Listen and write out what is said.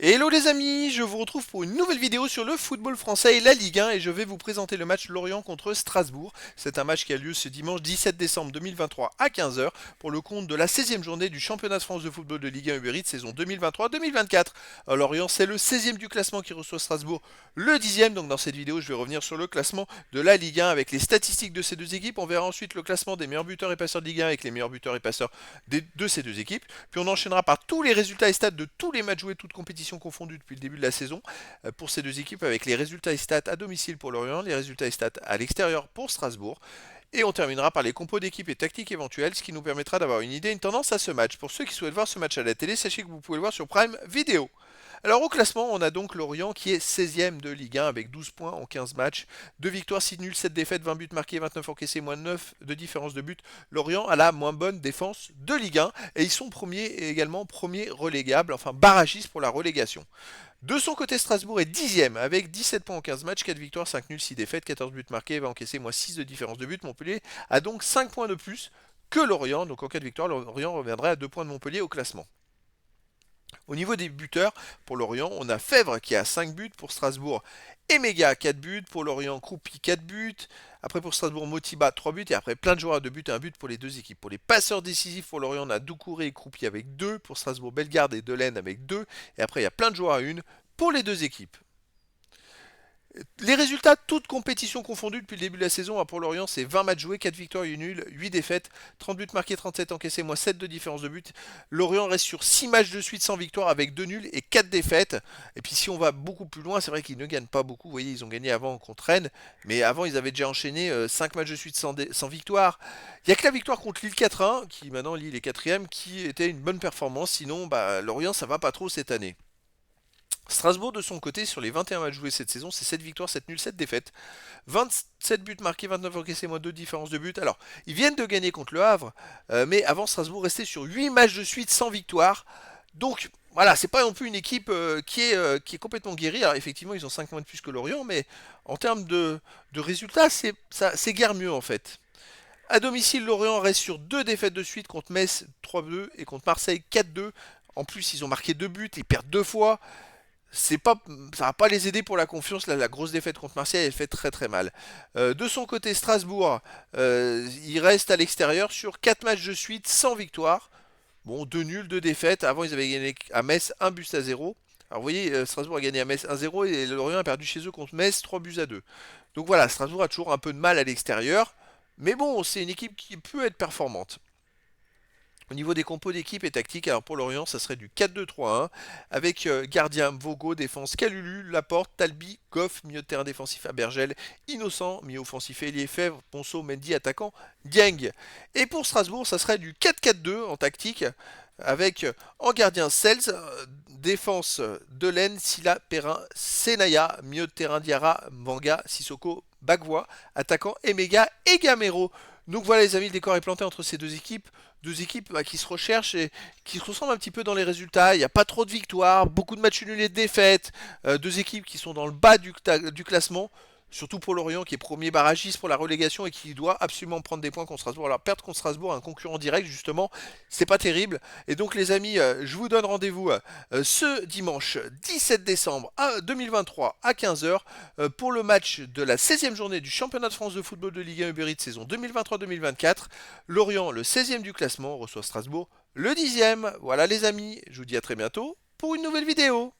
Hello les amis, je vous retrouve pour une nouvelle vidéo sur le football français et la Ligue 1 et je vais vous présenter le match Lorient contre Strasbourg. C'est un match qui a lieu ce dimanche 17 décembre 2023 à 15 heures pour le compte de la 16e journée du championnat de France de football de Ligue 1 Uber Eats saison 2023-2024. Lorient c'est le 16e du classement qui reçoit Strasbourg le 10e, donc dans cette vidéo je vais revenir sur le classement de la Ligue 1 avec les statistiques de ces deux équipes. On verra ensuite le classement des meilleurs buteurs et passeurs de Ligue 1 avec les meilleurs buteurs et passeurs de ces deux équipes. Puis on enchaînera par tous les résultats et stats de tous les matchs joués, toutes compétitions confondues depuis le début de la saison pour ces deux équipes avec les résultats et stats à domicile pour Lorient, les résultats et stats à l'extérieur pour Strasbourg. Et on terminera par les compos d'équipe et tactiques éventuelles, ce qui nous permettra d'avoir une idée, une tendance à ce match. Pour ceux qui souhaitent voir ce match à la télé, sachez que vous pouvez le voir sur Prime Video. Alors au classement, on a donc Lorient qui est 16e de Ligue 1 avec 12 points en 15 matchs, 2 victoires, 6 nuls, 7 défaites, 20 buts marqués, 29 encaissés, moins 9 de différence de but. Lorient a la moins bonne défense de Ligue 1 et ils sont premiers et également premiers relégables, enfin barragistes pour la relégation. De son côté, Strasbourg est 10e avec 17 points en 15 matchs, 4 victoires, 5 nuls, 6 défaites, 14 buts marqués, 20 encaissés, moins 6 de différence de but. Montpellier a donc 5 points de plus que Lorient, donc en cas de victoire, Lorient reviendrait à 2 points de Montpellier au classement. Au niveau des buteurs, pour Lorient, on a Fèvre qui a 5 buts, pour Strasbourg Emega 4 buts, pour Lorient Croupi 4 buts, après pour Strasbourg Motiba 3 buts, et après plein de joueurs de but et un but pour les deux équipes. Pour les passeurs décisifs, pour Lorient, on a Doucouré et Croupi avec 2, pour Strasbourg Bellegarde et Delaine avec 2, et après il y a plein de joueurs à 1 pour les deux équipes. Les résultats, toutes compétitions confondues depuis le début de la saison, pour Lorient, c'est 20 matchs joués, 4 victoires et 1 nul, 8 défaites, 30 buts marqués, 37 encaissés, moins 7 de différence de but. Lorient reste sur 6 matchs de suite sans victoire avec 2 nuls et 4 défaites. Et puis si on va beaucoup plus loin, c'est vrai qu'ils ne gagnent pas beaucoup. Vous voyez, ils ont gagné avant contre Rennes, mais avant ils avaient déjà enchaîné 5 matchs de suite sans victoire. Il n'y a que la victoire contre Lille 4-1, qui maintenant Lille est 4ème, qui était une bonne performance. Sinon, Lorient, ça va pas trop cette année. Strasbourg, de son côté, sur les 21 matchs joués cette saison, c'est 7 victoires, 7 nuls, 7 défaites. 27 buts marqués, 29 encaissés, moins 2 différences de but. Alors, ils viennent de gagner contre le Havre, mais avant, Strasbourg restait sur 8 matchs de suite sans victoire. Donc, voilà, c'est pas non plus une équipe qui est complètement guérie. Alors, effectivement, ils ont 5 points de plus que Lorient, mais en termes de résultats, c'est guère mieux en fait. À domicile, Lorient reste sur 2 défaites de suite contre Metz 3-2 et contre Marseille 4-2. En plus, ils ont marqué 2 buts, ils perdent 2 fois. C'est pas, ça va pas les aider pour la confiance. La grosse défaite contre Marseille, elle fait très très mal. De son côté, Strasbourg, il reste à l'extérieur sur 4 matchs de suite sans victoire. Bon, 2 nuls, 2 défaites. Avant, ils avaient gagné à Metz 1 but à 0. Alors vous voyez, Strasbourg a gagné à Metz 1-0 et Lorient a perdu chez eux contre Metz 3 buts à 2. Donc voilà, Strasbourg a toujours un peu de mal à l'extérieur. Mais bon, c'est une équipe qui peut être performante. Au niveau des compos d'équipe et tactique, alors pour Lorient, ça serait du 4-2-3-1 avec gardien Vogo, défense Calulu, Laporte, Talbi, Goff, milieu de terrain défensif Abergel, Innocent, milieu offensif Elie Fèvre, Ponceau, Mendy, attaquant Dieng. Et pour Strasbourg, ça serait du 4-4-2 en tactique avec en gardien Sels, défense Delaine, Silla, Perrin, Senaya, milieu de terrain Diarra, Manga, Sissoko, Bagvois, attaquant Emega et Gamero. Donc voilà les amis, le décor est planté entre ces deux équipes qui se recherchent et qui se ressemblent un petit peu dans les résultats. Il n'y a pas trop de victoires, beaucoup de matchs nuls et de défaites. Deux équipes qui sont dans le bas du classement. Surtout pour Lorient qui est premier barragiste pour la relégation et qui doit absolument prendre des points contre Strasbourg. Alors perdre contre Strasbourg, un concurrent direct justement, c'est pas terrible. Et donc les amis, je vous donne rendez-vous ce dimanche 17 décembre 2023 à 15 heures pour le match de la 16e journée du championnat de France de football de Ligue 1 Uber Eats saison 2023-2024. Lorient, le 16e du classement, reçoit Strasbourg le 10e. Voilà les amis, je vous dis à très bientôt pour une nouvelle vidéo.